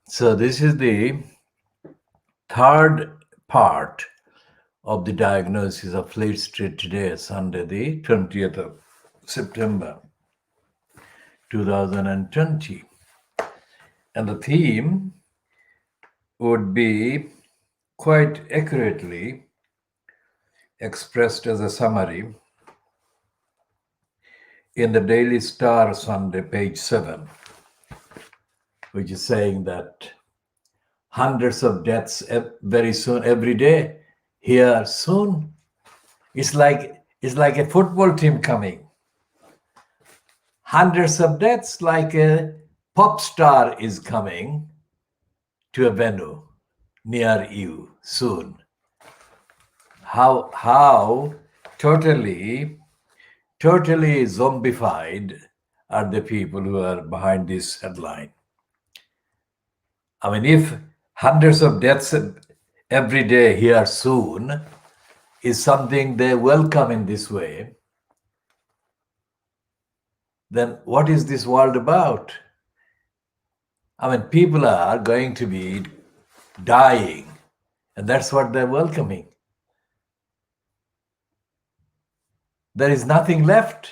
So this is the third part of the diagnosis of Fleet Street today, Sunday, the 20th of September, 2020. And the theme would be quite accurately expressed as a summary in the Daily Star Sunday, page 7, which is saying that hundreds of deaths very soon, every day, here soon. It's like a football team coming. Hundreds of deaths, like a pop star is coming to a venue near you soon. How totally zombified are the people who are behind this headline. I mean, if hundreds of deaths every day here soon is something they welcome in this way, then what is this world about? I mean, people are going to be dying, and that's what they're welcoming. There is nothing left.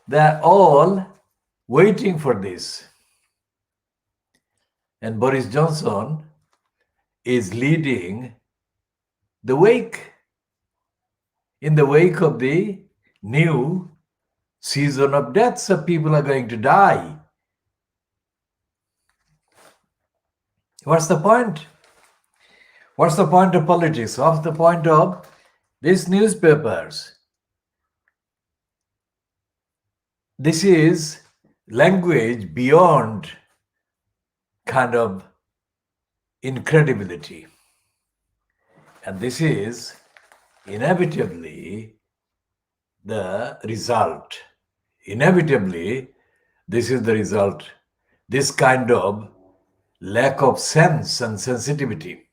They're all waiting for this. And Boris Johnson is leading the wake, in the wake of the new season of deaths. So people are going to die. What's the point? What's the point of politics? What's the point of these newspapers? This is language beyond kind of incredibility. And this is inevitably the result. Inevitably, this is the result. This kind of lack of sense and sensitivity,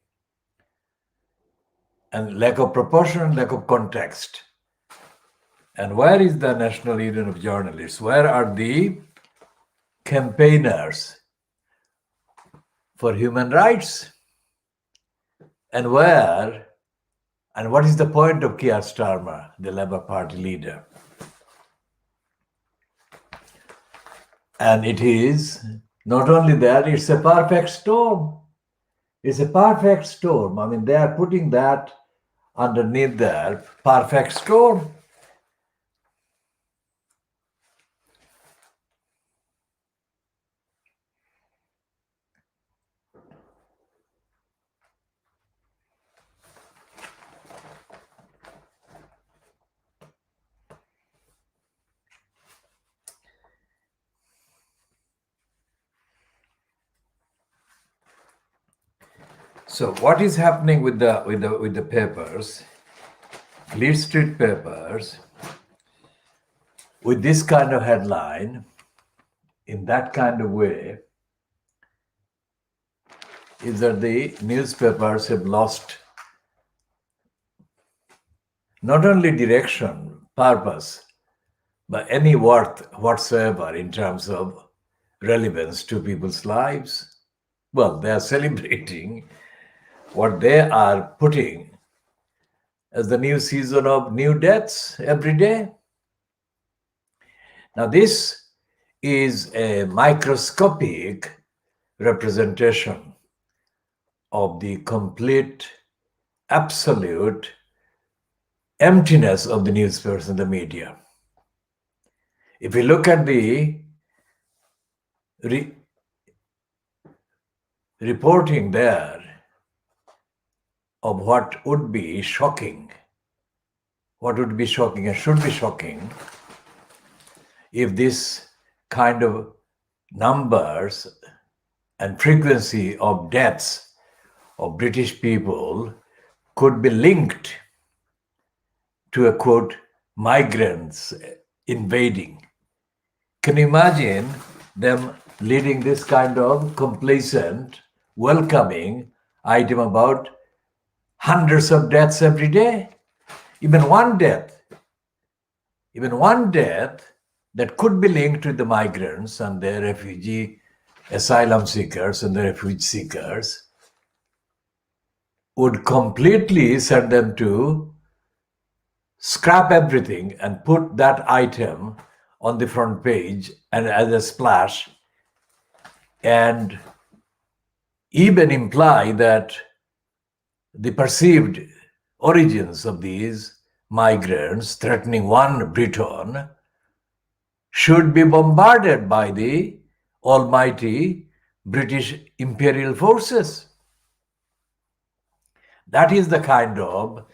and lack of proportion, lack of context. And where is the National Union of Journalists? Where are the campaigners for human rights? And what is the point of Keir Starmer, the Labour Party leader? And it is not only that, it's a perfect storm. It's a perfect storm. I mean, they are putting that underneath their perfect storm. So what is happening with the papers, Fleet Street papers, with this kind of headline, in that kind of way, is that the newspapers have lost not only direction, purpose, but any worth whatsoever in terms of relevance to people's lives. Well, they are celebrating what they are putting as the new season of new deaths every day. Now, this is a microscopic representation of the complete, absolute emptiness of the newspapers and the media. If you look at the reporting there of what would be shocking, and should be shocking, if this kind of numbers and frequency of deaths of British people could be linked to a quote, migrants invading. Can you imagine them leading this kind of complacent, welcoming item about hundreds of deaths every day? Even one death, that could be linked to the migrants and the refugee asylum seekers and the refuge seekers would completely send them to scrap everything and put that item on the front page and as a splash, and even imply that the perceived origins of these migrants threatening one Briton should be bombarded by the almighty British imperial forces. That is the kind of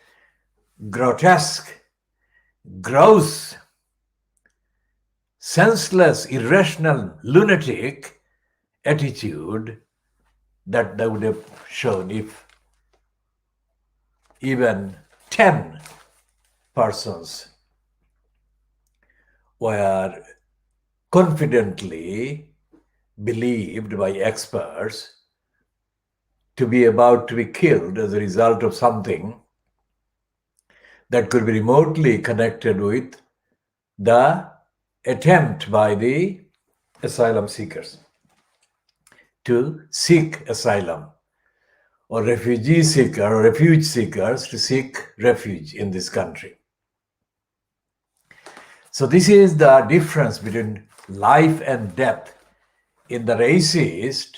grotesque, gross, senseless, irrational, lunatic attitude that they would have shown if even 10 persons were confidently believed by experts to be about to be killed as a result of something that could be remotely connected with the attempt by the asylum seekers to seek asylum, or refugee seeker or refuge seekers to seek refuge in this country. So this is the difference between life and death in the racist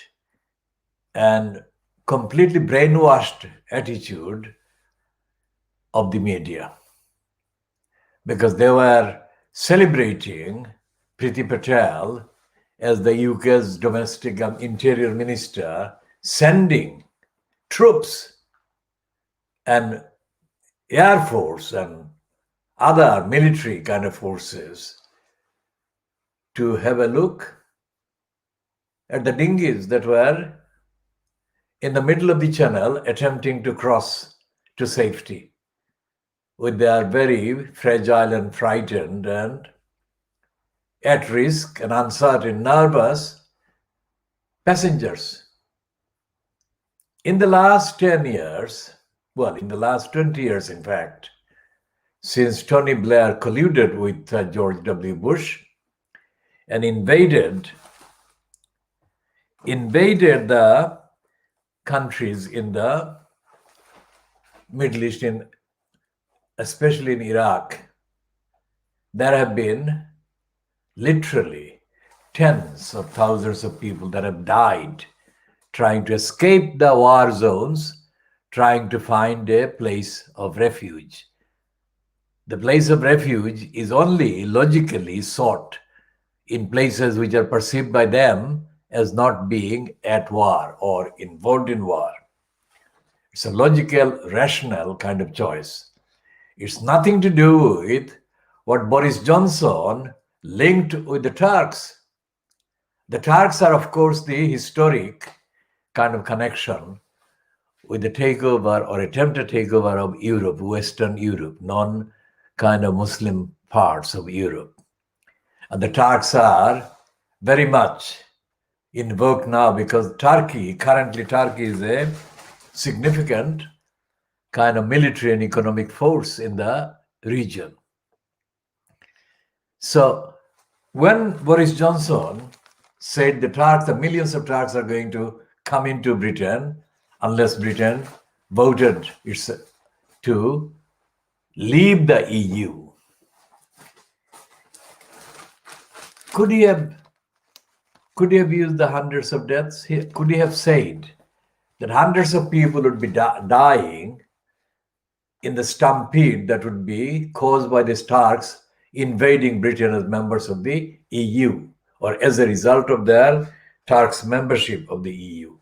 and completely brainwashed attitude of the media, because they were celebrating Priti Patel as the UK's domestic and interior minister, sending troops and air force and other military kind of forces to have a look at the dinghies that were in the middle of the channel attempting to cross to safety with their very fragile and frightened and at risk and uncertain, nervous passengers. In the last 10 years, well, in the last 20 years, in fact, since Tony Blair colluded with George W. Bush and invaded the countries in the Middle East, especially in Iraq, there have been literally tens of thousands of people that have died trying to escape the war zones, trying to find a place of refuge. The place of refuge is only logically sought in places which are perceived by them as not being at war or involved in war. It's a logical, rational kind of choice. It's nothing to do with what Boris Johnson linked with the Turks. The Turks are, of course, the historic kind of connection with the takeover or attempted takeover of Europe, Western Europe, non-kind of Muslim parts of Europe. And the Turks are very much in vogue now because currently Turkey is a significant kind of military and economic force in the region. So when Boris Johnson said the millions of Turks are going to come into Britain unless Britain voted to leave the EU, could he have used the hundreds of deaths? Could he have said that hundreds of people would be dying in the stampede that would be caused by the Turks invading Britain as members of the EU, or as a result of their Turks' membership of the EU?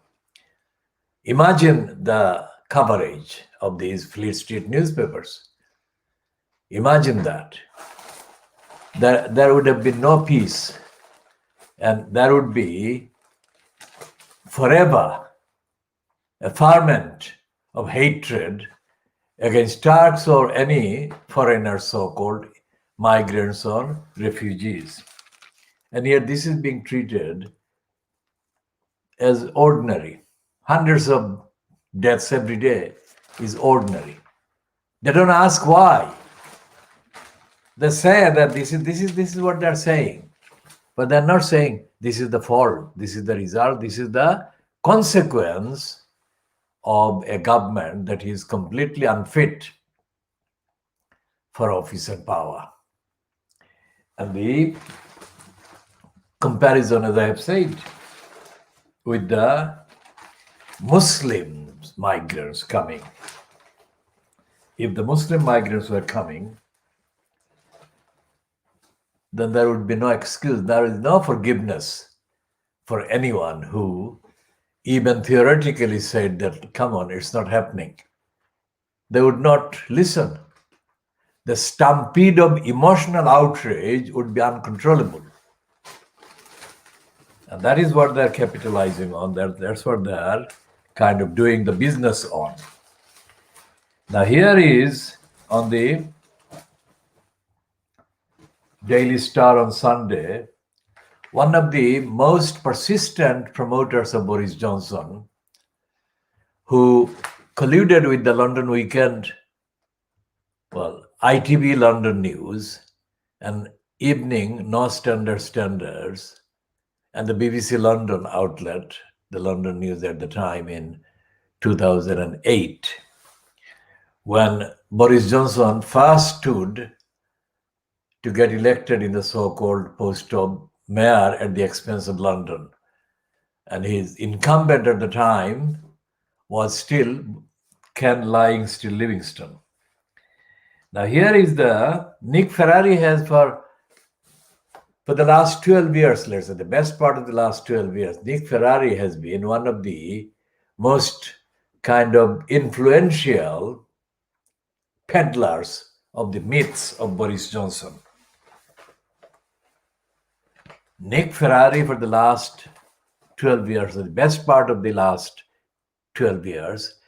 Imagine the coverage of these Fleet Street newspapers. Imagine that. There would have been no peace, and there would be forever a ferment of hatred against Turks or any foreigners, so-called migrants or refugees. And yet this is being treated as ordinary. Hundreds of deaths every day is ordinary. They don't ask why. They say that this is what they're saying, but they're not saying this is the fault, this is the result, this is the consequence of a government that is completely unfit for office and power. And the comparison, as I have said, with the Muslim migrants coming. If the Muslim migrants were coming, then there would be no excuse, there is no forgiveness for anyone who even theoretically said that, come on, it's not happening. They would not listen. The stampede of emotional outrage would be uncontrollable. And that is what they're capitalizing on. That's what they're kind of doing the business on. Now, here is on the Daily Star on Sunday, one of the most persistent promoters of Boris Johnson, who colluded with the London Weekend, ITV London News, and Evening No Standards, and the BBC London outlet, the London News at the time in 2008, when Boris Johnson first stood to get elected in the so-called post of mayor at the expense of London. And his incumbent at the time was still Ken Livingstone. Now here is the Nick Ferrari has for the last 12 years, let's say the best part of the last 12 years, Nick Ferrari has been one of the most kind of influential peddlers of the myths of Boris Johnson. Nick Ferrari for the last 12 years, the best part of the last 12 years,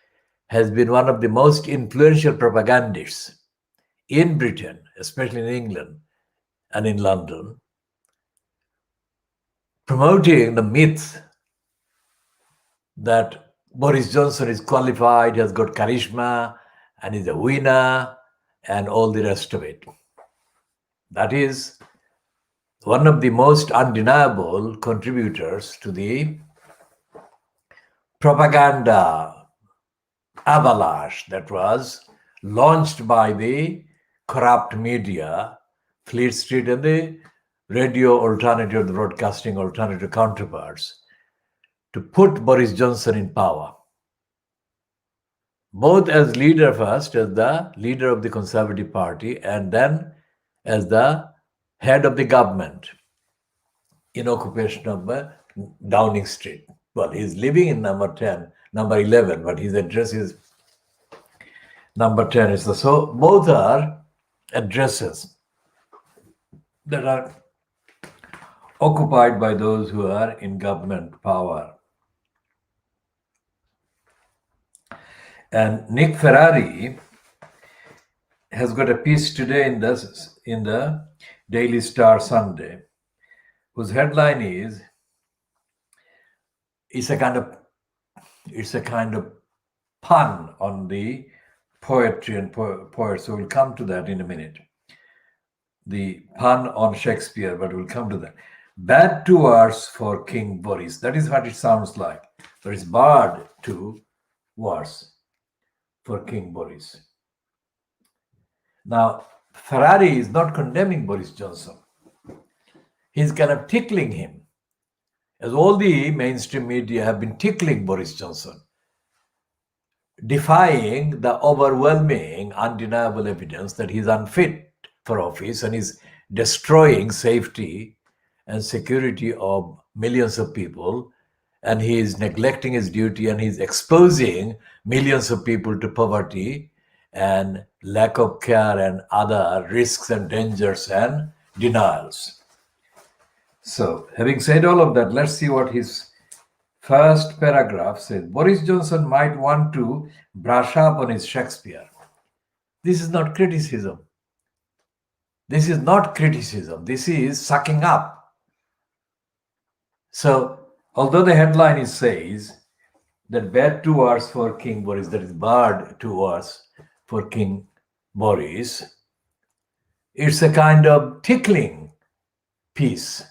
has been one of the most influential propagandists in Britain, especially in England and in London, promoting the myth that Boris Johnson is qualified, has got charisma, and is a winner, and all the rest of it. That is one of the most undeniable contributors to the propaganda avalanche that was launched by the corrupt media, Fleet Street, and the radio alternative, the broadcasting alternative counterparts, to put Boris Johnson in power, both as leader first, as the leader of the Conservative Party, and then as the head of the government in occupation of Downing Street. Well, he's living in number 11, but his address is number 10. So both are addresses that are occupied by those who are in government power. And Nick Ferrari has got a piece today in the Daily Star Sunday, whose headline is, it's a kind of pun on the poetry and poets. So we'll come to that in a minute. The pun on Shakespeare, but we'll come to that. Bad 2 hours for King Boris. That is what it sounds like. But it's bad 2 hours for King Boris. Now, Ferrari is not condemning Boris Johnson. He's kind of tickling him, as all the mainstream media have been tickling Boris Johnson, defying the overwhelming, undeniable evidence that he's unfit for office and is destroying safety and security of millions of people, and he is neglecting his duty, and he's exposing millions of people to poverty and lack of care and other risks and dangers and denials. So, having said all of that, let's see what his first paragraph says. Boris Johnson might want to brush up on his Shakespeare. This is not criticism. This is not criticism. This is sucking up. So, although the headline says that bad 2 hours for King Boris, that is bad 2 hours for King Boris, It's a kind of tickling piece,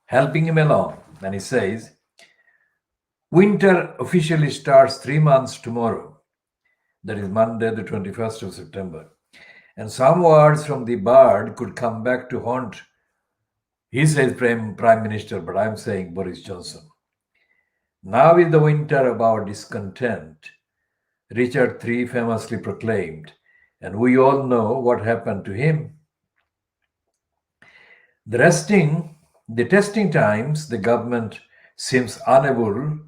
helping him along. And he says, winter officially starts 3 months tomorrow. That is Monday, the 21st of September. And some words from the bird could come back to haunt. He says Prime Minister, but I'm saying Boris Johnson. Now is the winter of our discontent, Richard III famously proclaimed, and we all know what happened to him. The testing times, the government seems unable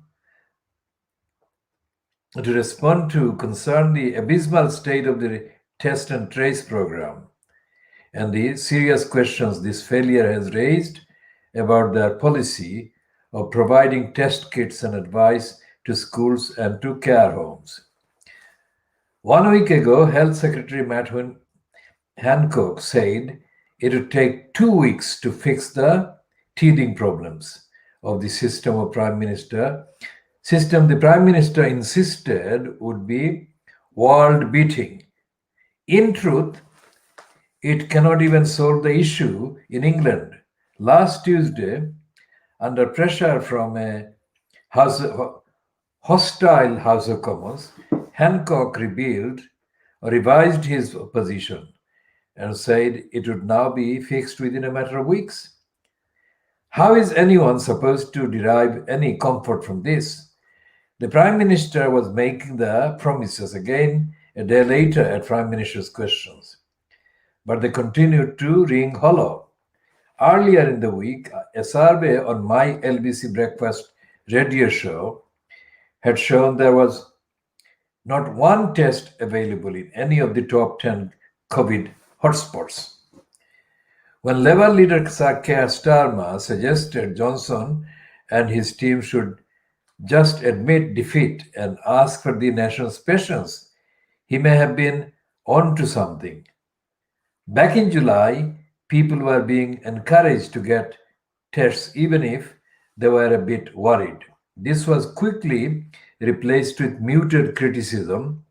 to respond to concern the abysmal state of the test and trace program and the serious questions this failure has raised about their policy of providing test kits and advice to schools and to care homes. 1 week ago, Health Secretary Matt Hancock said it would take 2 weeks to fix the teething problems of the system the Prime Minister insisted would be world-beating. In truth, it cannot even solve the issue in England. Last Tuesday, under pressure from a hostile House of Commons, Hancock revised his position and said it would now be fixed within a matter of weeks. How is anyone supposed to derive any comfort from this? The Prime Minister was making the promises again a day later at Prime Minister's questions, but they continued to ring hollow. Earlier in the week, a survey on my LBC Breakfast radio show had shown there was not one test available in any of the top 10 COVID hotspots. When Labour leader Keir Starmer suggested Johnson and his team should just admit defeat and ask for the nation's patience, he may have been on to something. Back in July, people were being encouraged to get tests even if they were a bit worried. This was quickly replaced with muted criticism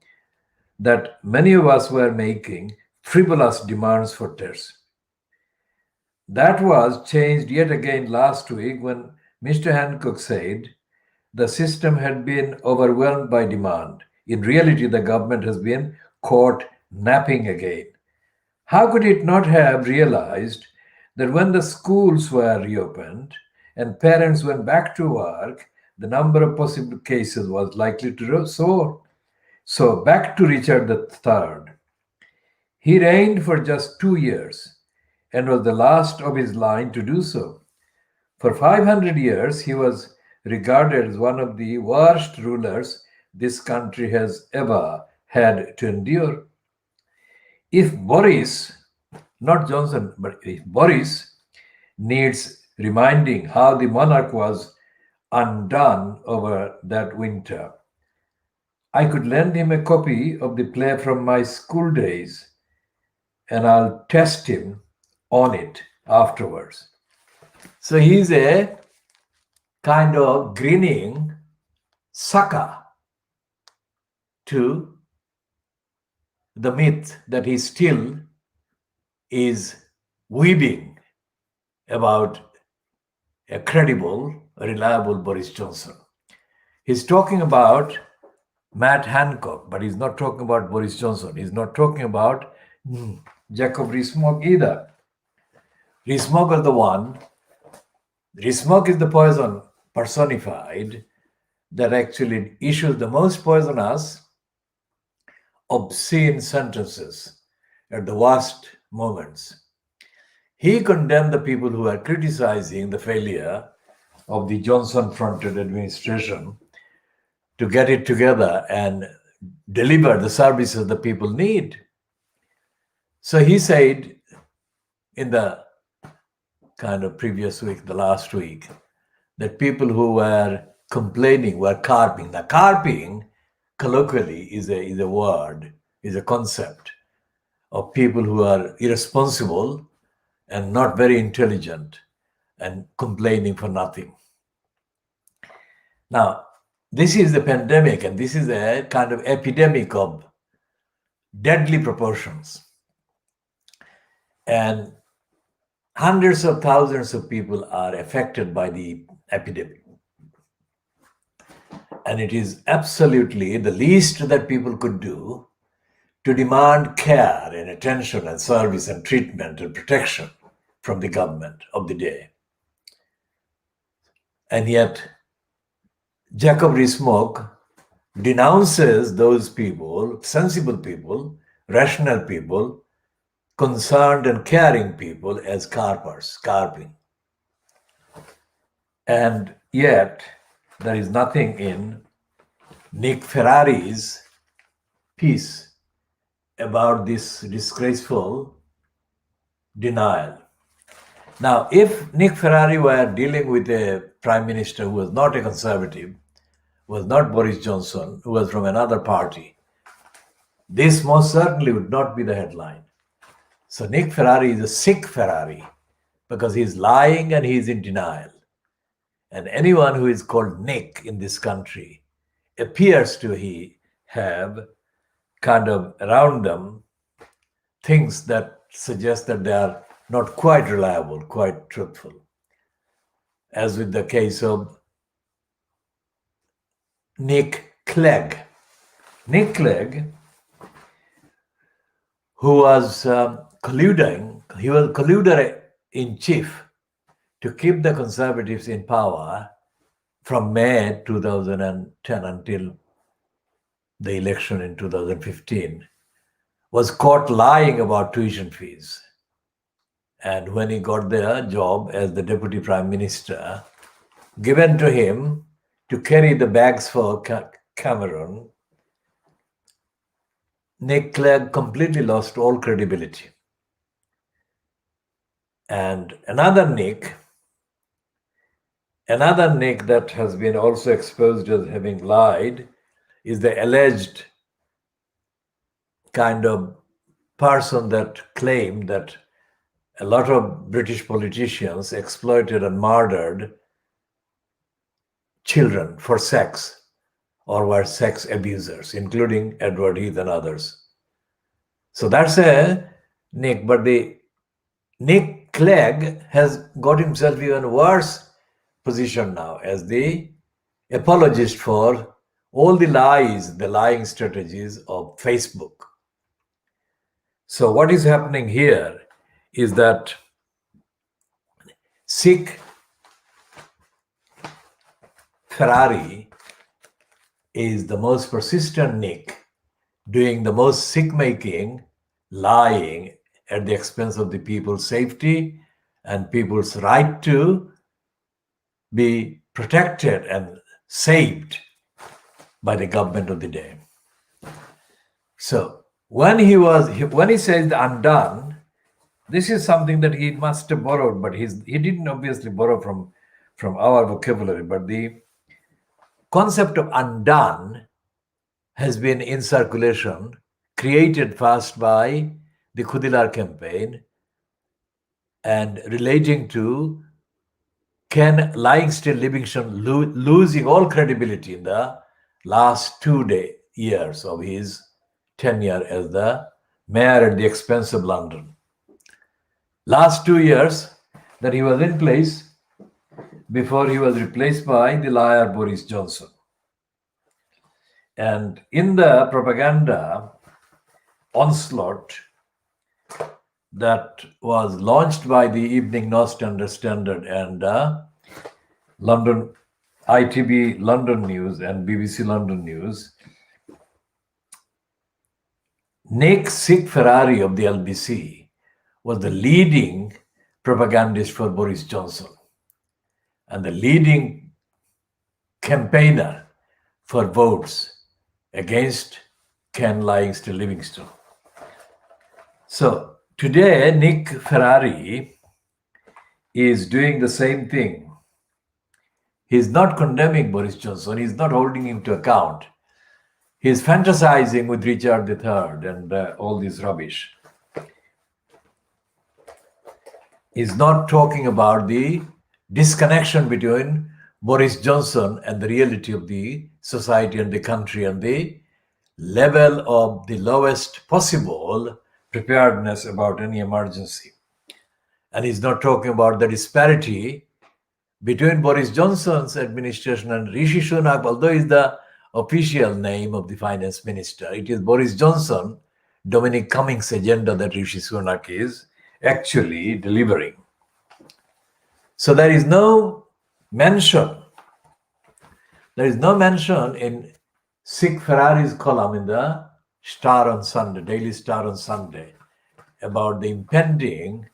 that many of us were making frivolous demands for tests. That was changed yet again last week when Mr. Hancock said the system had been overwhelmed by demand. In reality, the government has been caught napping again. How could it not have realized that when the schools were reopened and parents went back to work, the number of possible cases was likely to soar? So back to Richard III. He reigned for just 2 years and was the last of his line to do so. For 500 years, he was regarded as one of the worst rulers this country has ever had to endure. If Boris, not Johnson, but if Boris needs reminding how the monarch was undone over that winter, I could lend him a copy of the play from my school days and I'll test him on it afterwards. So he's a kind of grinning sucker to the myth that he still is weaving about a credible, reliable Boris Johnson. He's talking about Matt Hancock, but he's not talking about Boris Johnson. He's not talking about Jacob Rees-Mogg either. Rees-Mogg is the one. Rees-Mogg is the poison personified that actually issues the most poisonous, obscene sentences at the worst moments. He condemned the people who are criticizing the failure of the Johnson-fronted administration to get it together and deliver the services the people need. So he said in the kind of previous week, the last week, that people who were complaining were carping. Now, carping, colloquially, is a word, is a concept of people who are irresponsible and not very intelligent and complaining for nothing. Now, this is the pandemic, and this is a kind of epidemic of deadly proportions. And hundreds of thousands of people are affected by the epidemic. And it is absolutely the least that people could do to demand care and attention and service and treatment and protection from the government of the day. And yet, Jacob Rees-Mogg denounces those people, sensible people, rational people, concerned and caring people as carping. And yet, there is nothing in Nick Ferrari's piece about this disgraceful denial. Now, if Nick Ferrari were dealing with a prime minister who was not a conservative, was not Boris Johnson, who was from another party, this most certainly would not be the headline. So Nick Ferrari is a sick Ferrari because he's lying and he's in denial. And anyone who is called Nick in this country appears to have kind of around them things that suggest that they are not quite reliable, quite truthful. As with the case of Nick Clegg. Nick Clegg, who was colluding, he was colluder in chief to keep the Conservatives in power from May 2010 until the election in 2015, was caught lying about tuition fees. And when he got the job as the Deputy Prime Minister, given to him to carry the bags for Cameron, Nick Clegg completely lost all credibility. And another Nick that has been also exposed as having lied is the alleged kind of person that claimed that a lot of British politicians exploited and murdered children for sex or were sex abusers, including Edward Heath and others. So that's a Nick, but the Nick Clegg has got himself even worse position now as the apologist for all the lies, the lying strategies of Facebook. So what is happening here is that Sikh Ferrari is the most persistent Nick, doing the most sick-making lying at the expense of the people's safety and people's right to be protected and saved by the government of the day. So when he says the undone, this is something that he must have borrowed, but he didn't obviously borrow from our vocabulary. But the concept of undone has been in circulation, created first by the Khoodeelaar campaign and relating to Ken lying still Livingstone losing all credibility in the last 2 years of his tenure as the mayor at the expense of London. Last 2 years that he was in place before he was replaced by the liar Boris Johnson. And in the propaganda onslaught that was launched by the Evening Standard and London ITV London News and BBC London News, Nick Sikh Ferrari of the LBC was the leading propagandist for Boris Johnson and the leading campaigner for votes against Ken lying still Livingstone. So today, Nick Ferrari is doing the same thing. He's not condemning Boris Johnson. He's not holding him to account. He's fantasizing with Richard III and all this rubbish. He's not talking about the disconnection between Boris Johnson and the reality of the society and the country and the level of the lowest possible preparedness about any emergency. And he's not talking about the disparity between Boris Johnson's administration and Rishi Sunak, although is the official name of the finance minister. It is Boris Johnson, Dominic Cummings' agenda that Rishi Sunak is actually delivering. So there is no mention in Sikh Ferrari's column in the Star on Sunday, Daily Star on Sunday, about the impending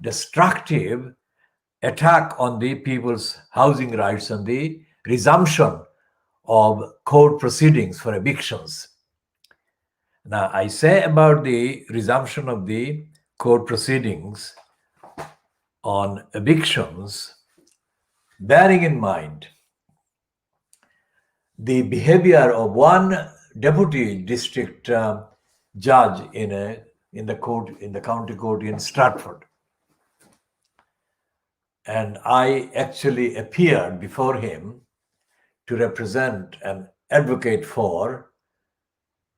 destructive attack on the people's housing rights and the resumption of court proceedings for evictions. Now, I say about the resumption of the court proceedings on evictions, bearing in mind the behavior of one deputy district judge in the county court in Stratford. And I actually appeared before him to represent and advocate for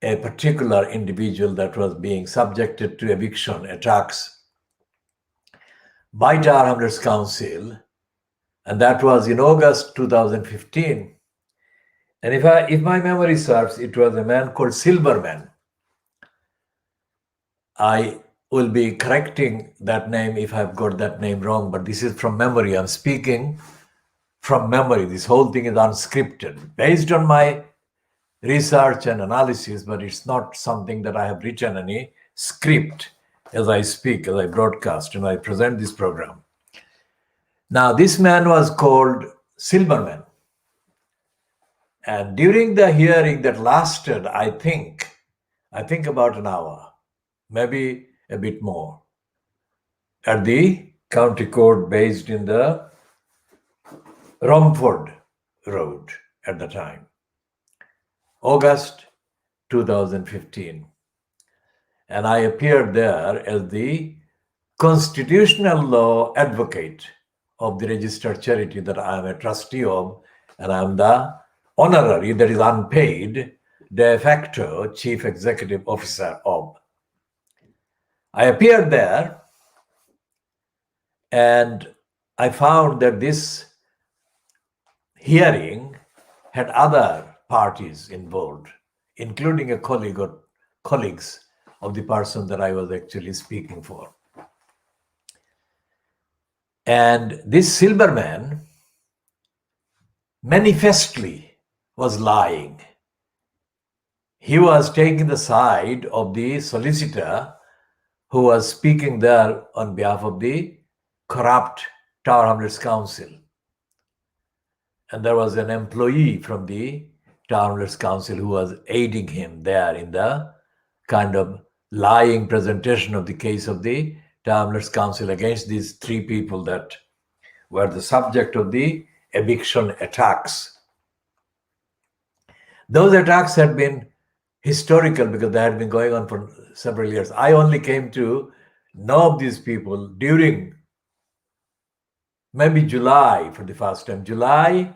a particular individual that was being subjected to eviction attacks by Tower Hamlets Council, and that was in August 2015. And if my memory serves, it was a man called Silverman. I will be correcting that name if I've got that name wrong, but this is from memory. I'm speaking from memory. This whole thing is unscripted, based on my research and analysis, but it's not something that I have written any script as I speak, as I broadcast, and I present this program. Now, this man was called Silverman. And during the hearing that lasted, I think about an hour, maybe a bit more, at the county court based in the Romford Road at the time, August 2015. And I appeared there as the constitutional law advocate of the registered charity that I am a trustee of, and I am the honorary, that is unpaid, de facto chief executive officer of. I appeared there and I found that this hearing had other parties involved, including a colleague or colleagues of the person that I was actually speaking for. And this Silverman manifestly was lying. He was taking the side of the solicitor who was speaking there on behalf of the corrupt Tower Hamlets Council. And there was an employee from the Tower Hamlets Council who was aiding him there in the kind of lying presentation of the case of the Tower Hamlets Council against these three people that were the subject of the eviction attacks. Those attacks had been historical because they had been going on for several years. I only came to know of these people during maybe July for the first time, July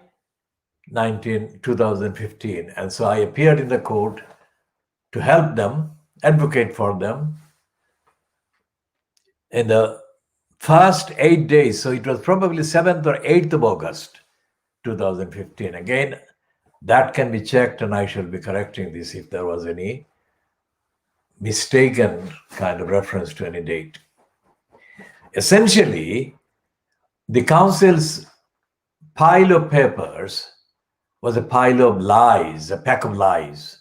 2015. And so I appeared in the court to help them, advocate for them in the first 8 days. So it was probably 7th or 8th of August 2015. Again, that can be checked, and I shall be correcting this if there was any mistaken kind of reference to any date. Essentially, the council's pile of papers was a pile of lies, a pack of lies.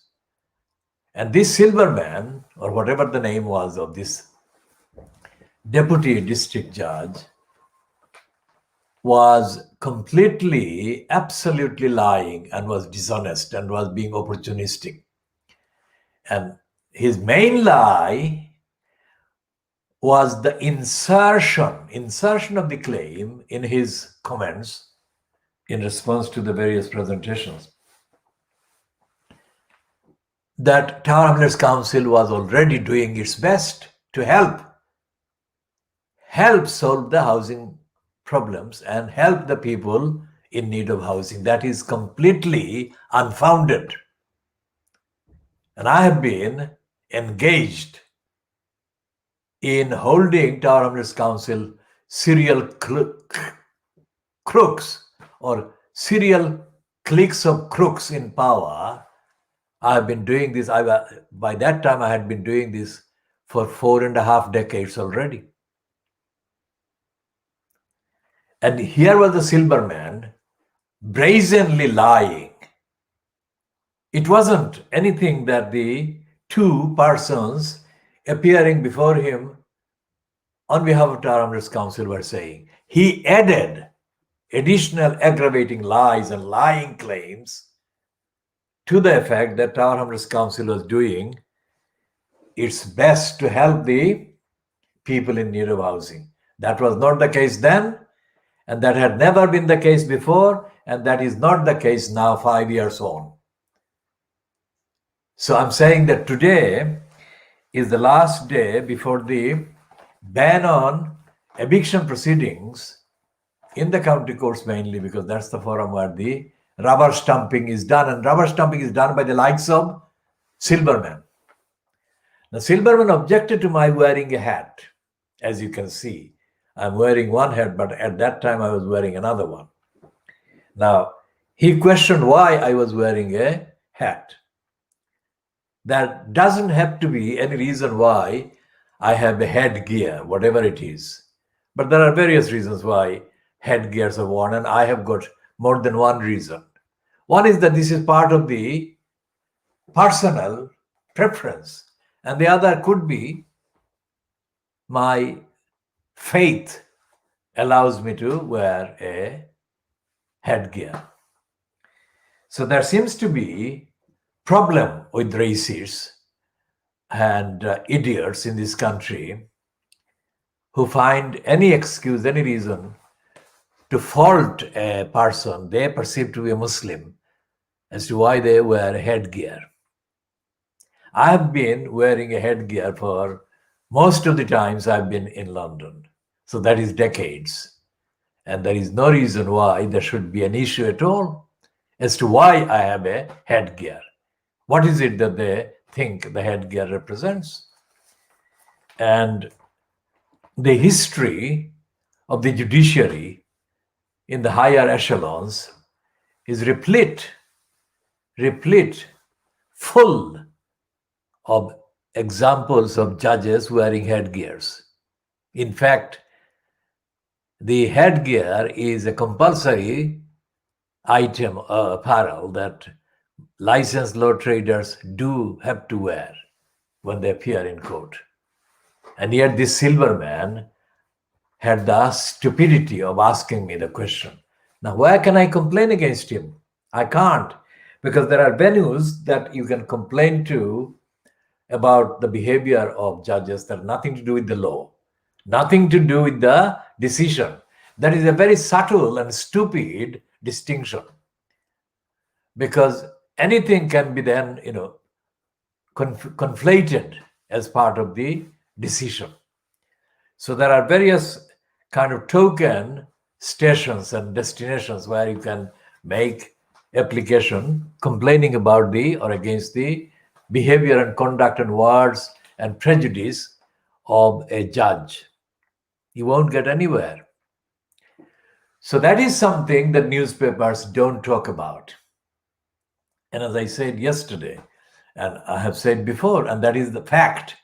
And this Silverman, or whatever the name was of this deputy district judge, was completely, absolutely lying and was dishonest and was being opportunistic. And his main lie was the insertion of the claim in his comments in response to the various presentations that Tower Hamlets Council was already doing its best to help solve the housing problems and help the people in need of housing. That is completely unfounded. And I have been engaged in holding Tower Hamlets Council serial crooks or serial cliques of crooks in power. I have been doing this. By that time, I had been doing this for 4.5 decades already. And here was the Silberman brazenly lying. It wasn't anything that the two persons appearing before him on behalf of Tower Hamlets Council were saying. He added additional aggravating lies and lying claims to the effect that Tower Hamlets Council was doing its best to help the people in need of housing. That was not the case then, and that had never been the case before, and that is not the case now, 5 years on. So I'm saying that today is the last day before the ban on eviction proceedings in the county courts, mainly because that's the forum where the rubber stamping is done, and rubber stamping is done by the likes of Silberman. Now, Silberman objected to my wearing a hat. As you can see, I'm wearing one hat, but at that time I was wearing another one. Now, he questioned why I was wearing a hat. There doesn't have to be any reason why I have a headgear, whatever it is. But there are various reasons why headgears are worn, and I have got more than one reason. One is that this is part of the personal preference, and the other could be my faith allows me to wear a headgear. So there seems to be problem with racists and idiots in this country who find any excuse, any reason to fault a person they perceive to be a Muslim as to why they wear a headgear. I have been wearing a headgear for most of the times I've been in London. So that is decades. And there is no reason why there should be an issue at all as to why I have a headgear. What is it that they think the headgear represents? And the history of the judiciary in the higher echelons is replete, full of examples of judges wearing headgears. In fact, the headgear is a compulsory item, apparel that licensed law traders do have to wear when they appear in court. And yet this Silberman had the stupidity of asking me the question. Now, where can I complain against him? I can't, because there are venues that you can complain to about the behavior of judges that have nothing to do with the law, nothing to do with the decision. That is a very subtle and stupid distinction, because anything can be then, conflated as part of the decision. So there are various kind of token stations and destinations where you can make application complaining about the or against the behavior and conduct and words and prejudice of a judge. You won't get anywhere. So that is something that newspapers don't talk about. And as I said yesterday, and I have said before, and that is the fact,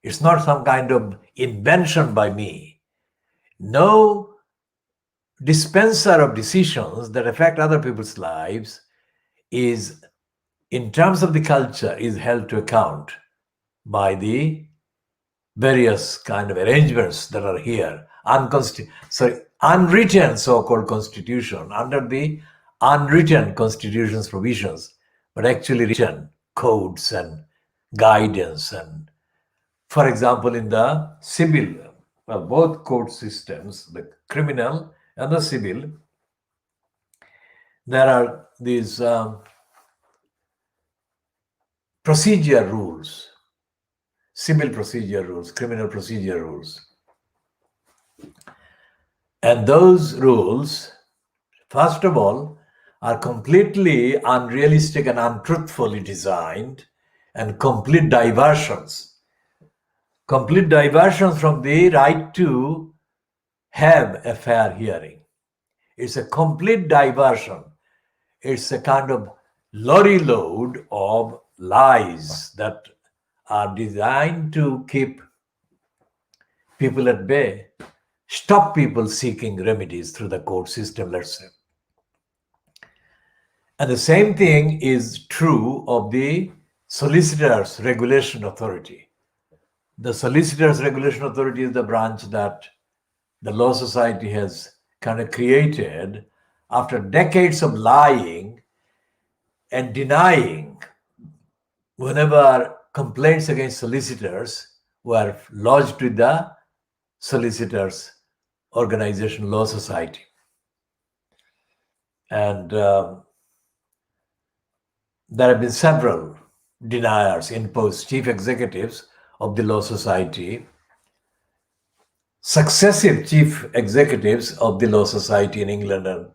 it's not some kind of invention by me. No dispenser of decisions that affect other people's lives is, in terms of the culture, is held to account by the various kind of arrangements that are here. Unwritten so-called constitution, under the unwritten constitution's provisions, but actually written codes and guidance. And for example, in the civil, both court systems, the criminal and the civil, there are these procedure rules, civil procedure rules, criminal procedure rules. And those rules, first of all, are completely unrealistic and untruthfully designed, and complete diversions from the right to have a fair hearing. It's a complete diversion. It's a kind of lorry load of lies that are designed to keep people at bay, stop people seeking remedies through the court system, let's say. And the same thing is true of the Solicitors Regulation Authority. The Solicitors Regulation Authority is the branch that the Law Society has kind of created after decades of lying and denying. Whenever complaints against solicitors were lodged with the Solicitors Organization Law Society. And there have been several deniers imposed, chief executives of the Law Society, successive chief executives of the Law Society in England and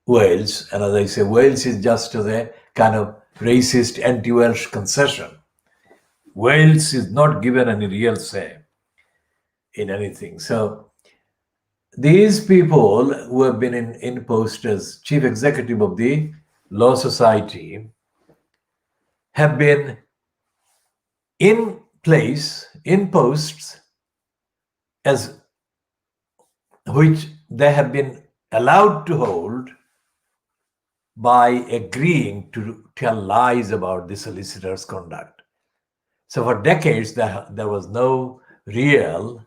Wales. And as I say, Wales is just a kind of racist anti-Welsh concession. Wales is not given any real say in anything. So these people who have been imposed as chief executive of the Law Society have been in place, in posts, as which they have been allowed to hold by agreeing to tell lies about the solicitor's conduct. So for decades, there was no real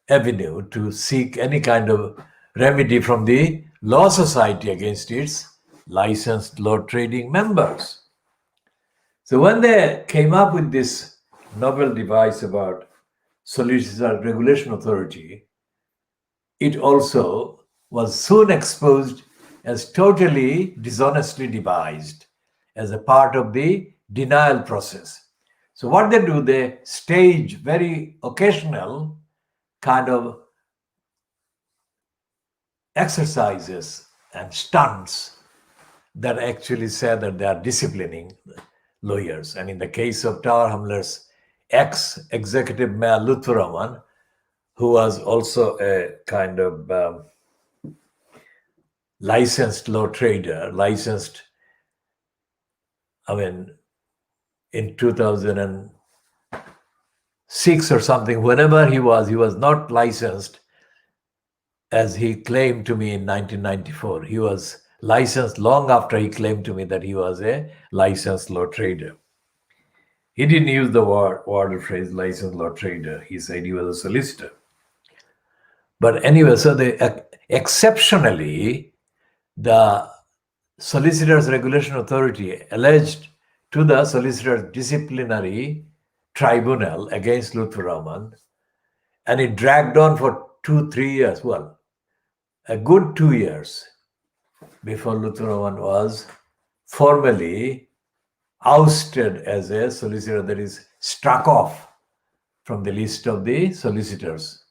avenue to seek any kind of remedy from the Law Society against its licensed law trading members. So when they came up with this novel device about Solicitor Regulation Authority, it also was soon exposed as totally dishonestly devised as a part of the denial process. So what they do, they stage very occasional kind of exercises and stunts that actually say that they are disciplining lawyers. And in the case of Tower Hamlets' ex-executive mayor Lutfur, who was also a kind of licensed law trader, in 2006 or something, whenever he was not licensed, as he claimed to me in 1994. He was licensed long after he claimed to me that he was a licensed law trader. He didn't use the word or phrase licensed law trader. He said he was a solicitor. But anyway, so exceptionally, the Solicitors Regulation Authority alleged to the Solicitors Disciplinary Tribunal against Lutfur, and it dragged on for 2-3 years. Well, a good 2 years before Lutfur was formally ousted as a solicitor, that is, struck off from the list of the solicitors.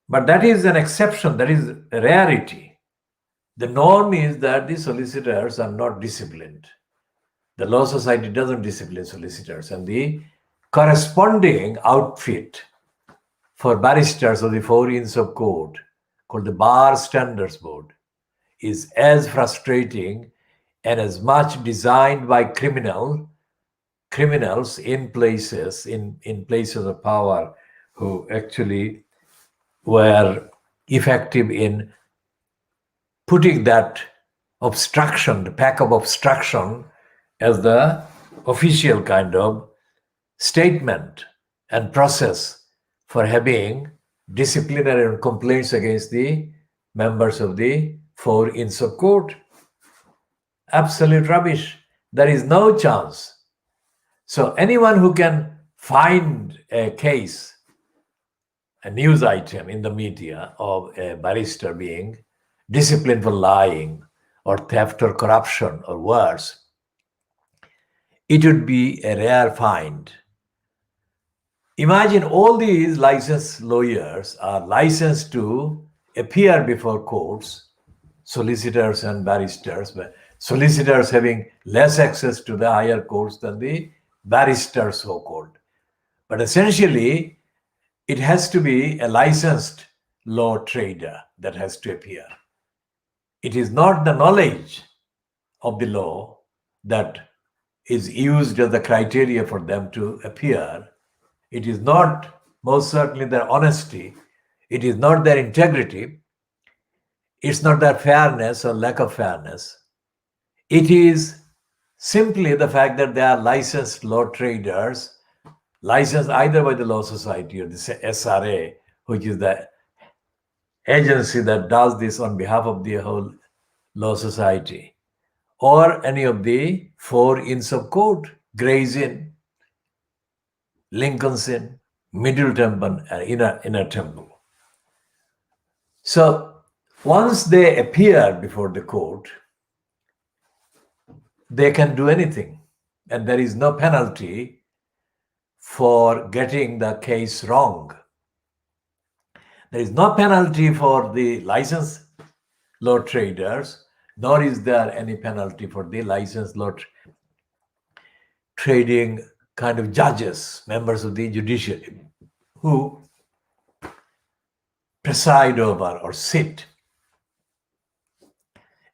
But that is an exception, that is a rarity. The norm is that the solicitors are not disciplined. The Law Society doesn't discipline solicitors, and the corresponding outfit for barristers of the 4 Inns of Court, called the Bar Standards Board, is as frustrating and as much designed by criminals in places of power who actually were effective in putting that obstruction, the pack of obstruction, as the official kind of statement and process for having disciplinary complaints against the members of the 4 Inns of Court. Absolute rubbish. There is no chance. So anyone who can find a case, a news item in the media of a barrister being disciplined for lying or theft or corruption or worse, it would be a rare find. Imagine all these licensed lawyers are licensed to appear before courts, solicitors and barristers, but solicitors having less access to the higher courts than the barristers, so-called. But essentially, it has to be a licensed law trader that has to appear. It is not the knowledge of the law that is used as the criteria for them to appear. It is not, most certainly, their honesty. It is not their integrity. It's not their fairness or lack of fairness. It is simply the fact that they are licensed law traders, licensed either by the Law Society or the SRA, which is the agency that does this on behalf of the whole Law Society, or any of the 4 Inns of Court, Gray's Inn, Lincoln's Inn, Middle Temple, and Inner Temple. So once they appear before the court, they can do anything, and there is no penalty for getting the case wrong. There is no penalty for the licensed law traders, nor is there any penalty for the licensed law trading kind of judges, members of the judiciary, who preside over or sit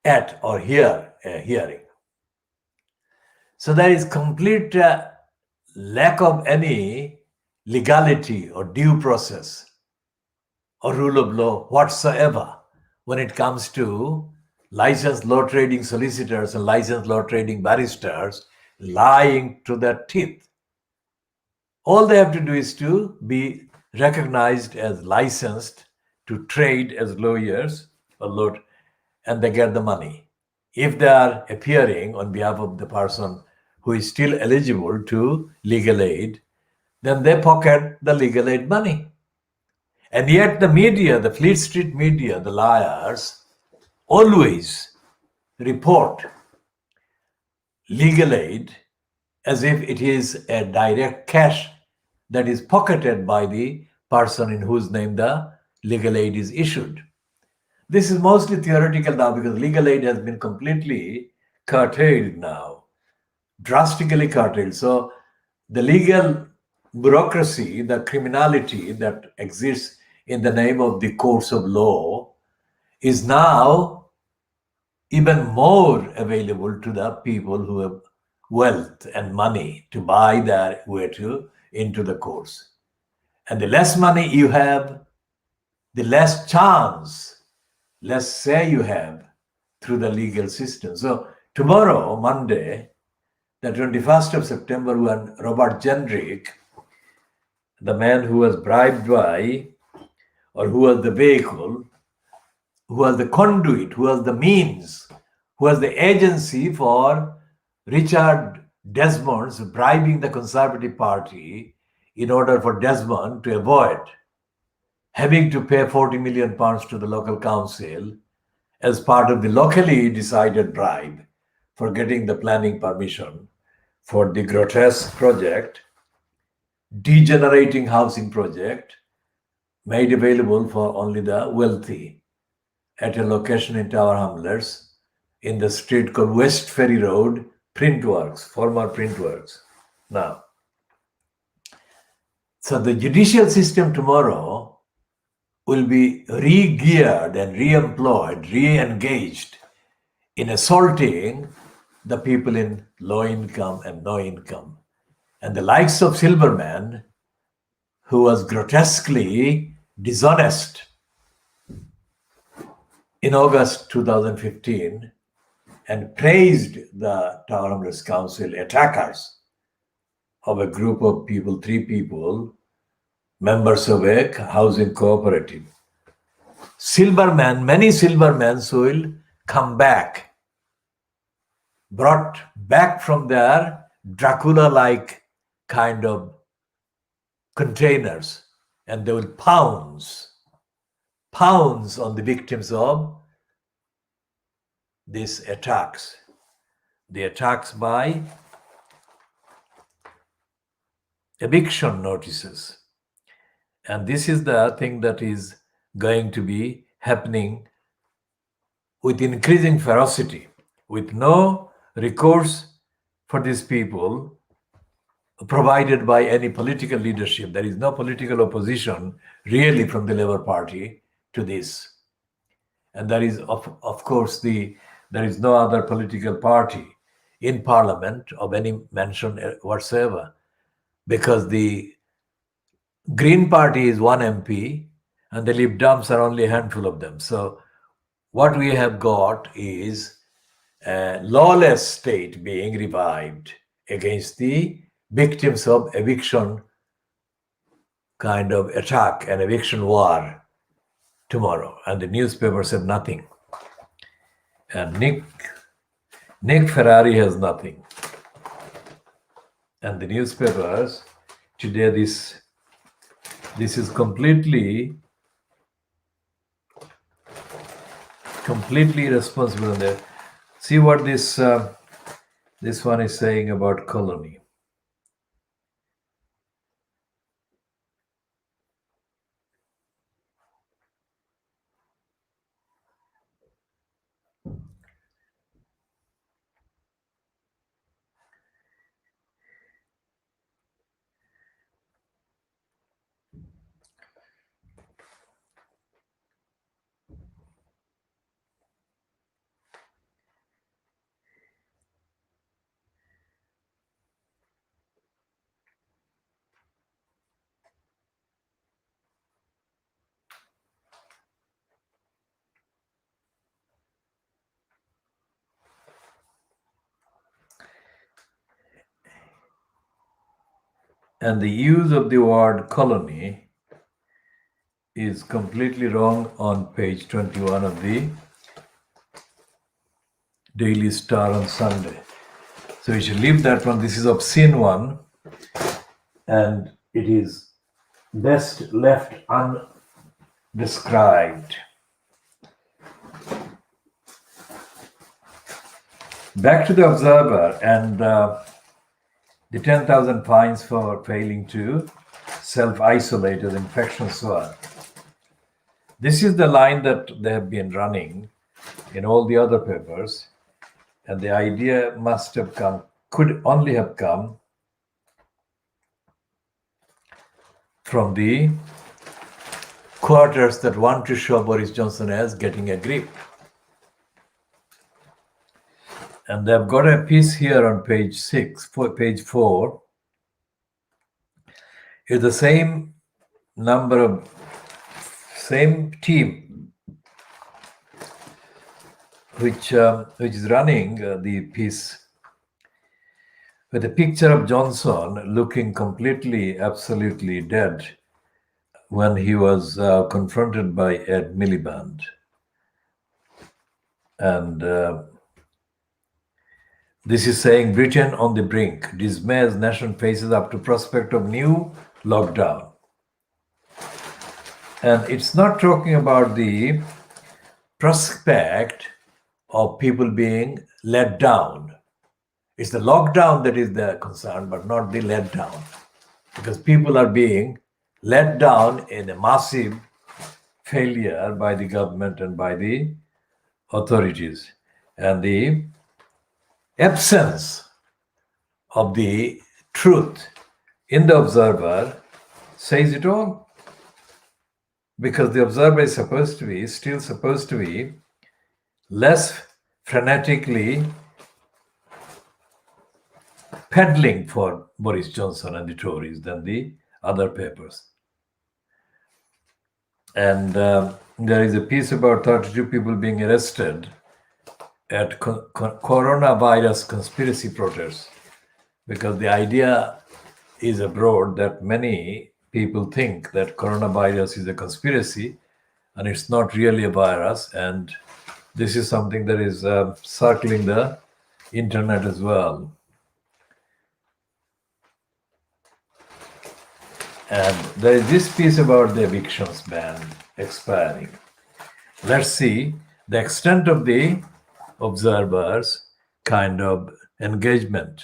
at or hear a hearing. So there is complete lack of any legality or due process or rule of law whatsoever when it comes to licensed law trading solicitors and licensed law trading barristers lying to their teeth. All they have to do is to be recognized as licensed to trade as lawyers or law, and they get the money. If they are appearing on behalf of the person who is still eligible to legal aid, then they pocket the legal aid money. And yet the media, the Fleet Street media, the liars, always report legal aid as if it is a direct cash that is pocketed by the person in whose name the legal aid is issued. This is mostly theoretical now because legal aid has been completely curtailed now, drastically curtailed. So the legal bureaucracy, the criminality that exists in the name of the courts of law is now even more available to the people who have wealth and money to buy their way into the courts. And the less money you have, the less chance, let's say, you have through the legal system. So tomorrow, Monday, the 21st of September, when Robert Jendrick, the man who was bribed by, or who was the vehicle, who was the conduit, who was the means, who was the agency for Richard Desmond's bribing the Conservative Party in order for Desmond to avoid having to pay £40 million to the local council as part of the locally decided bribe for getting the planning permission for the grotesque project, degenerating housing project, made available for only the wealthy at a location in Tower Hamlets in the street called West Ferry Road, Printworks, former Printworks. Now, so the judicial system tomorrow will be re-geared and re-employed, re-engaged in assaulting the people in low income and no income. And the likes of Silverman, who was grotesquely dishonest in August 2015 and praised the Tower Hamlets Council attackers of a group of people, 3 people, members of a housing cooperative. Silverman, many Silvermans will come back, brought back from their Dracula-like kind of containers, and they will pounce on the victims of these attacks. The attacks by eviction notices. And this is the thing that is going to be happening with increasing ferocity, with no recourse for these people provided by any political leadership. There is no political opposition really from the Labour Party to this. And there is, of course, there is no other political party in parliament of any mention whatsoever, because the Green Party is one MP and the Lib Dems are only a handful of them. So what we have got is a lawless state being revived against the victims of eviction kind of attack, an eviction war tomorrow. And the newspapers have nothing. And Nick Ferrari has nothing. And the newspapers today, this is completely irresponsible. There, see what this one is saying about colony. And the use of the word colony is completely wrong on page 21 of the Daily Star on Sunday. So we should leave that one. This is obscene one, and it is best left undescribed. Back to the Observer and the 10,000 fines for failing to self-isolate as infection swab. This is the line that they have been running in all the other papers, and the idea could only have come from the quarters that want to show Boris Johnson as getting a grip. And they've got a piece here on page 4. It's the same team which is running the piece with a picture of Johnson looking absolutely dead when he was confronted by Ed Miliband. And this is saying Britain on the brink, dismay as nation faces up to prospect of new lockdown. And it's not talking about the prospect of people being let down. It's the lockdown that is the concern, but not the let down. Because people are being let down in a massive failure by the government and by the authorities. And the absence of the truth in the Observer says it all, because the Observer is still supposed to be less frenetically peddling for Boris Johnson and the Tories than the other papers. And there is a piece about 32 people being arrested at coronavirus conspiracy protests, because the idea is abroad that many people think that coronavirus is a conspiracy and it's not really a virus. And this is something that is circling the internet as well. And there is this piece about the evictions ban expiring. Let's see the extent of the Observer's kind of engagement.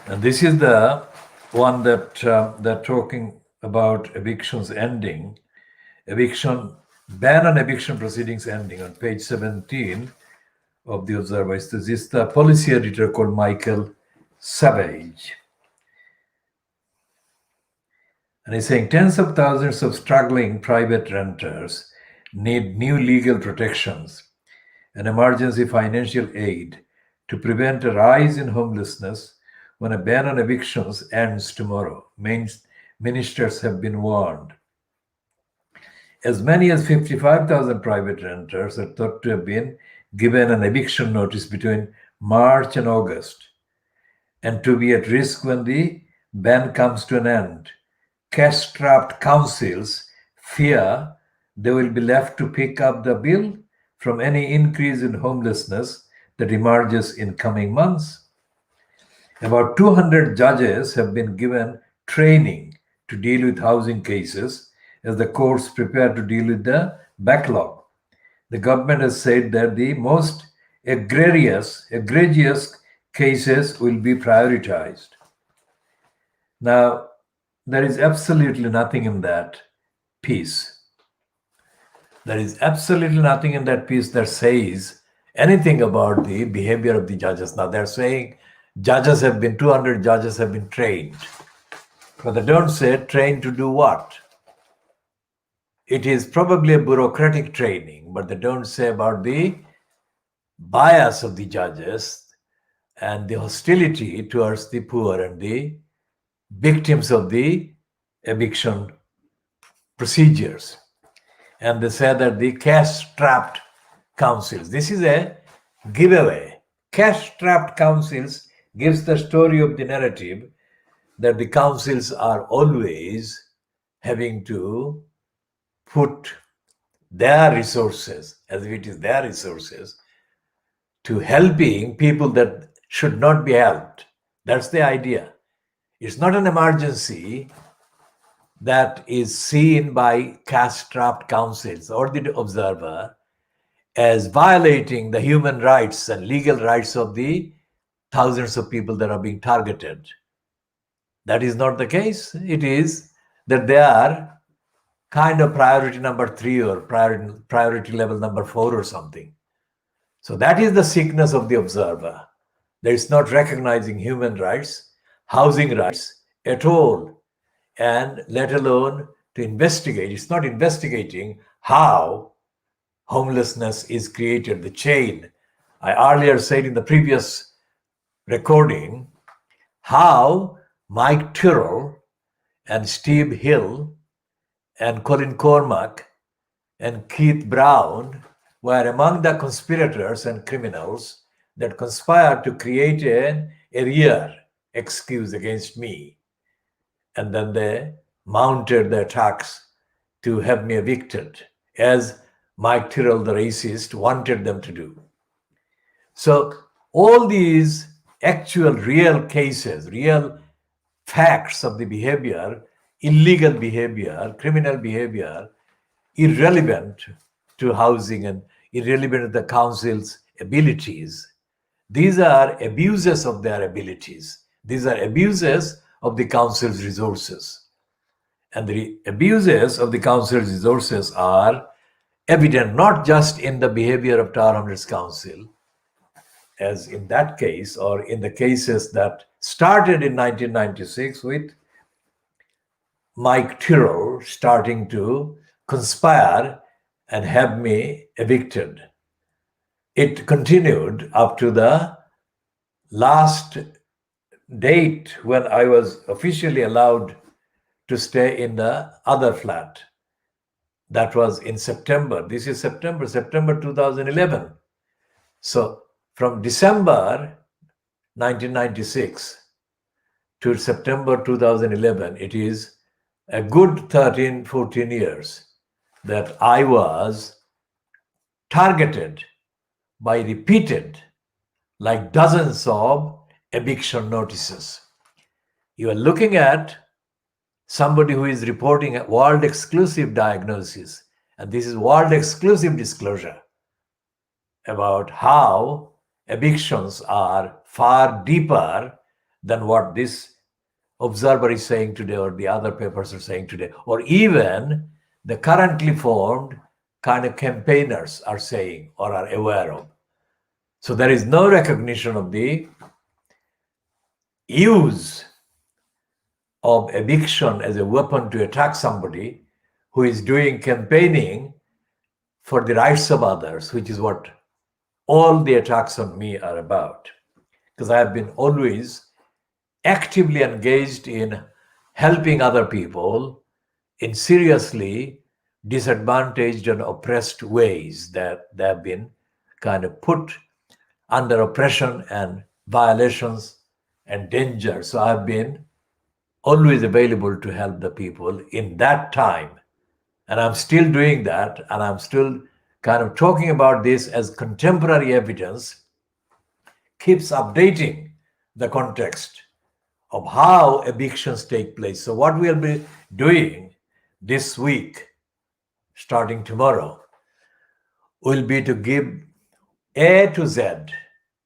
And this is the one that they're talking about evictions ending, ban on eviction proceedings ending on page 17, of the Observer. This is the policy editor called Michael Savage. And he's saying tens of thousands of struggling private renters need new legal protections and emergency financial aid to prevent a rise in homelessness when a ban on evictions ends tomorrow. Ministers have been warned. As many as 55,000 private renters are thought to have been given an eviction notice between March and August, and to be at risk when the ban comes to an end. Cash-strapped councils fear they will be left to pick up the bill from any increase in homelessness that emerges in coming months. About 200 judges have been given training to deal with housing cases as the courts prepare to deal with the backlog. The government has said that the most egregious cases will be prioritized. Now, there is absolutely nothing in that piece. There is absolutely nothing in that piece that says anything about the behavior of the judges. Now, they're saying 200 judges have been trained. But they don't say trained to do what? It is probably a bureaucratic training, but they don't say about the bias of the judges and the hostility towards the poor and the victims of the eviction procedures. And they say that the cash-strapped councils, this is a giveaway. Cash-strapped councils gives the story of the narrative that the councils are always having to put their resources, as if it is their resources, to helping people that should not be helped. That's the idea. It's not an emergency that is seen by cash-strapped councils or the observer as violating the human rights and legal rights of the thousands of people that are being targeted. That is not the case. It is that they are kind of priority number 3 or priority level number 4 or something. So that is the sickness of the observer. There is not recognizing human rights, housing rights at all, and let alone to investigate. It's not investigating how homelessness is created, the chain. I earlier said in the previous recording how Mike Tyrrell and Steve Hill and Colin Cormack and Keith Brown were among the conspirators and criminals that conspired to create an arrear excuse against me. And then they mounted the attacks to have me evicted, as Mike Tyrrell, the racist, wanted them to do. So all these actual real cases, real facts of the behavior, illegal behavior, criminal behavior, irrelevant to housing and irrelevant to the council's abilities. These are abuses of their abilities. These are abuses of the council's resources. And the abuses of the council's resources are evident not just in the behavior of Tower Hamlets Council, as in that case, or in the cases that started in 1996 with Mike Tyrrell starting to conspire and have me evicted. It continued up to the last date when I was officially allowed to stay in the other flat. That was in September. This is September 2011. So from December 1996 to September 2011, it is a good 13, 14 years that I was targeted by repeated, like dozens of eviction notices. You are looking at somebody who is reporting a world exclusive diagnosis, and this is world exclusive disclosure about how evictions are far deeper than what this observer is saying today or the other papers are saying today, or even the currently formed kind of campaigners are saying or are aware of. So there is no recognition of the use of eviction as a weapon to attack somebody who is doing campaigning for the rights of others, which is what all the attacks on me are about. Because I have been always actively engaged in helping other people in seriously disadvantaged and oppressed ways that they have been kind of put under oppression and violations and danger. So I've been always available to help the people in that time. And I'm still doing that. And I'm still kind of talking about this as contemporary evidence, keeps updating the context of how evictions take place. So what we'll be doing this week, starting tomorrow, will be to give A to Z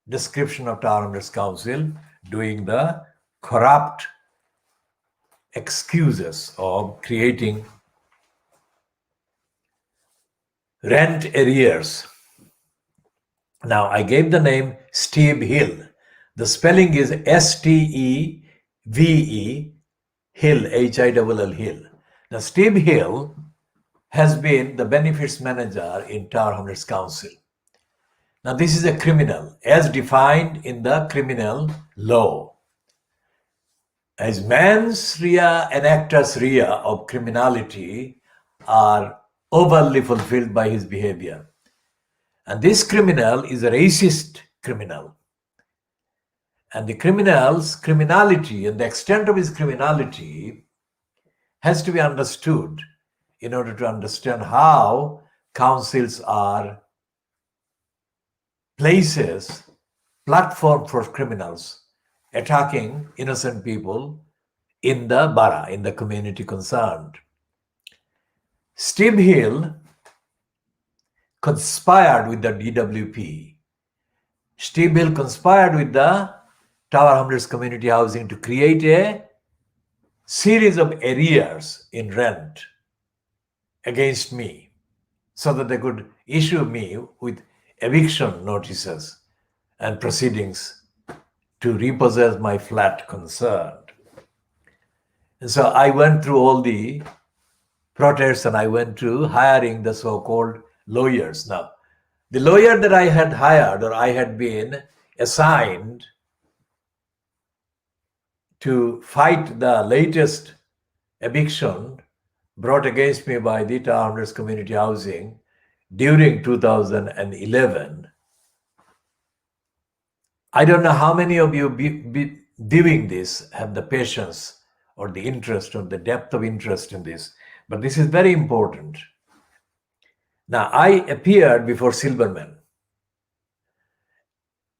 description of Tower Hamlets Council doing the corrupt excuses of creating rent arrears. Now, I gave the name Steve Hill. The spelling is Steve Hill, Hill, Hill. Now, Steve Hill has been the benefits manager in Tower Hamlets Council. Now, this is a criminal as defined in the criminal law. As mens rea and actus rea of criminality are overly fulfilled by his behavior. And this criminal is a racist criminal. And the criminal's criminality and the extent of his criminality has to be understood in order to understand how councils are places, platform for criminals attacking innocent people in the borough, in the community concerned. Steve Hill conspired with the DWP. Steve Hill conspired with the Tower Hamlets Community Housing to create a series of arrears in rent against me so that they could issue me with eviction notices and proceedings to repossess my flat concerned. And so I went through all the protests and I went to hiring the so-called lawyers. Now, the lawyer that I had hired or I had been assigned to fight the latest eviction brought against me by the Tower Hamlets Community Housing during 2011. I don't know how many of you viewing this have the patience or the interest or the depth of interest in this, but this is very important. Now, I appeared before Silverman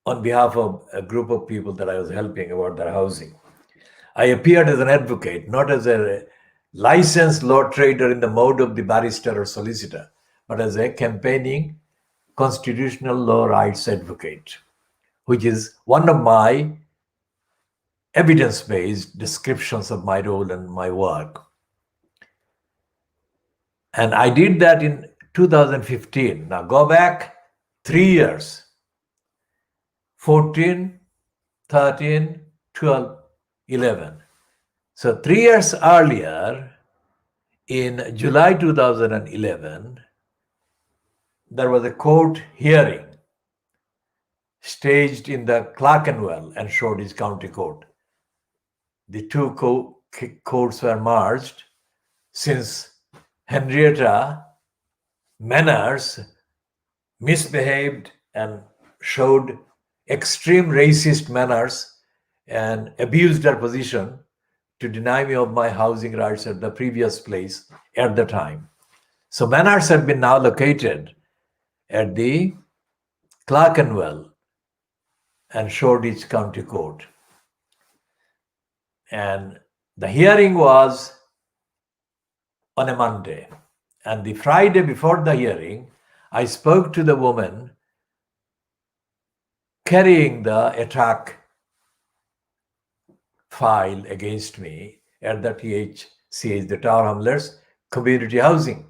on behalf of a group of people that I was helping about their housing. I appeared as an advocate, not as a licensed law trader in the mode of the barrister or solicitor, but as a campaigning constitutional law rights advocate, which is one of my evidence-based descriptions of my role and my work. And I did that in 2015. Now go back 3 years, 14, 13, 12, 11. So 3 years earlier, in July 2011, there was a court hearing staged in the Clerkenwell and Shoreditch County Court. The two courts were merged since Henrietta Manners misbehaved and showed extreme racist manners and abused her position to deny me of my housing rights at the previous place at the time. So Manners had been now located at the Clerkenwell and Shoreditch County Court. And the hearing was on a Monday. And the Friday before the hearing, I spoke to the woman carrying the attack file against me at the THCH, the Tower Hamlets Community Housing.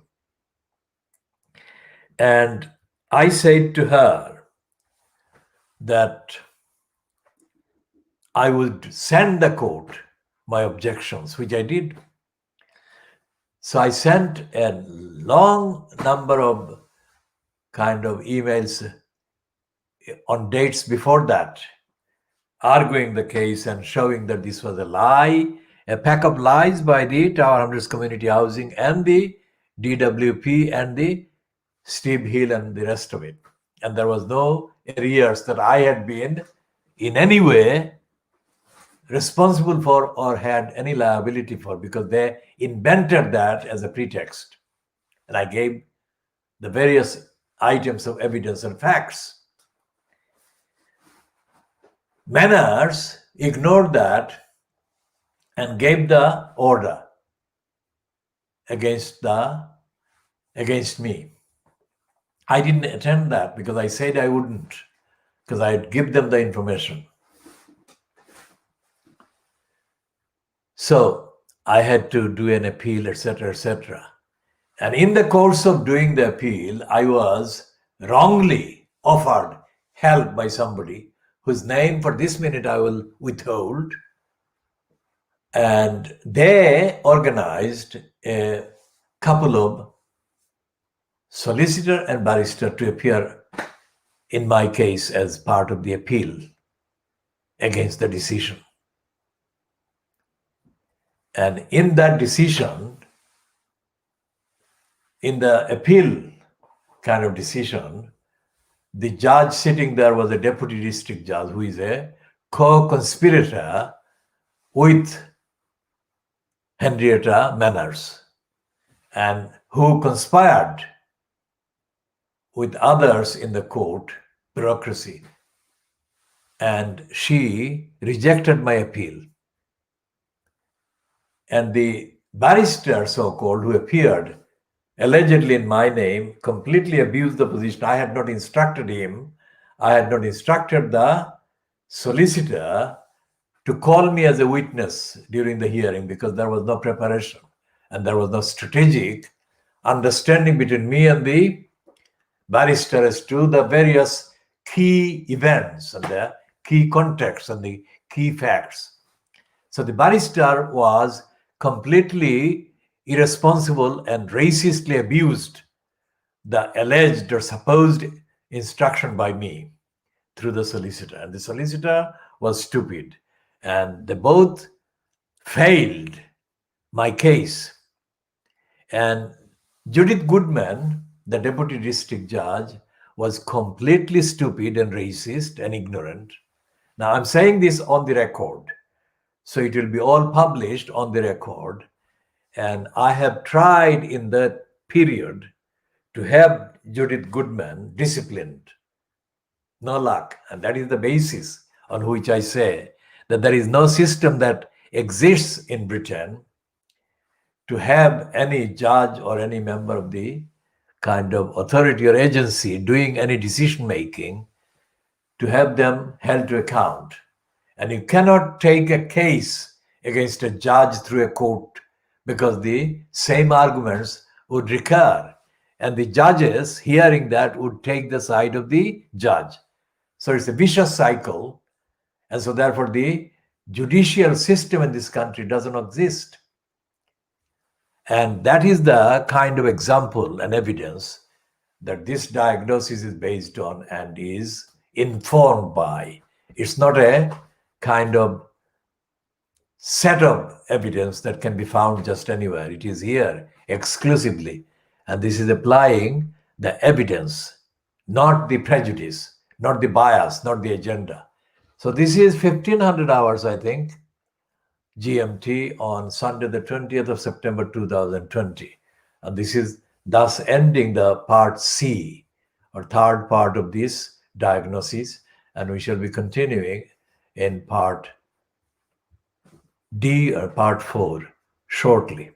And I said to her, that I would send the court my objections, which I did. So I sent a long number of kind of emails on dates before that, arguing the case and showing that this was a lie, a pack of lies by the Tower Hamlets Community Housing and the DWP and the Steve Hill and the rest of it. And there was no arrears that I had been in any way responsible for or had any liability for, because they invented that as a pretext. And I gave the various items of evidence and facts. Manners ignored that and gave the order against me. I didn't attend that because I said I wouldn't, because I'd give them the information. So I had to do an appeal, etc., etc. And in the course of doing the appeal, I was wrongly offered help by somebody whose name for this minute I will withhold. And they organized a couple of solicitor and barrister to appear in my case as part of the appeal against the decision. And in that decision, in the appeal kind of decision, the judge sitting there was a deputy district judge who is a co-conspirator with Henrietta Manners, and who conspired with others in the court bureaucracy. And she rejected my appeal. And the barrister, so-called, who appeared allegedly in my name, completely abused the position. I had not instructed him. I had not instructed the solicitor to call me as a witness during the hearing, because there was no preparation and there was no strategic understanding between me and the barrister as to the various key events and the key contexts and the key facts. So the barrister was completely irresponsible and racistly abused the alleged or supposed instruction by me through the solicitor. And the solicitor was stupid. And they both failed my case. And Judith Goodman, the deputy district judge, was completely stupid and racist and ignorant. Now, I'm saying this on the record, so it will be all published on the record. And I have tried in that period to have Judith Goodman disciplined. No luck. And that is the basis on which I say that there is no system that exists in Britain to have any judge or any member of the kind of authority or agency doing any decision making to have them held to account. And you cannot take a case against a judge through a court, because the same arguments would recur, and the judges hearing that would take the side of the judge. So it's a vicious cycle. And so therefore the judicial system in this country doesn't exist. And that is the kind of example and evidence that this diagnosis is based on and is informed by. It's not a kind of set of evidence that can be found just anywhere. It is here exclusively. And this is applying the evidence, not the prejudice, not the bias, not the agenda. So this is 1500 hours, I think, GMT on Sunday, the 20th of September, 2020. And this is thus ending the part C, or third part of this diagnosis. And we shall be continuing in part D, or part 4, shortly.